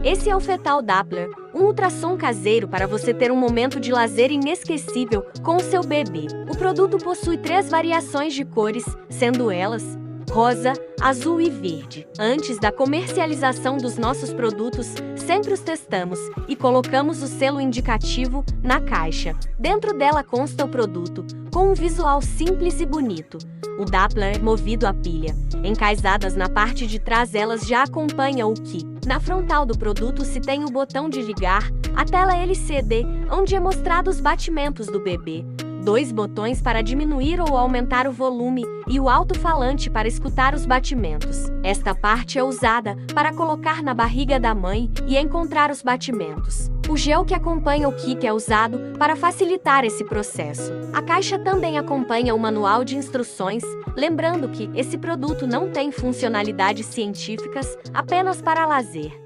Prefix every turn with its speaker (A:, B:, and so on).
A: Esse é o Fetal Doppler, um ultrassom caseiro para você ter um momento de lazer inesquecível com o seu bebê. O produto possui 3 variações de cores, sendo elas rosa, azul e verde. Antes da comercialização dos nossos produtos, sempre os testamos e colocamos o selo indicativo na caixa. Dentro dela consta o produto, com um visual simples e bonito. O Doppler é movido a pilha. Encaisadas na parte de trás, elas já acompanham o que? Na frontal do produto se tem o botão de ligar, a tela LCD, onde é mostrado os batimentos do bebê, 2 botões para diminuir ou aumentar o volume e o alto-falante para escutar os batimentos. Esta parte é usada para colocar na barriga da mãe e encontrar os batimentos. O gel que acompanha o kit é usado para facilitar esse processo. A caixa também acompanha o manual de instruções, lembrando que esse produto não tem funcionalidades científicas, apenas para lazer.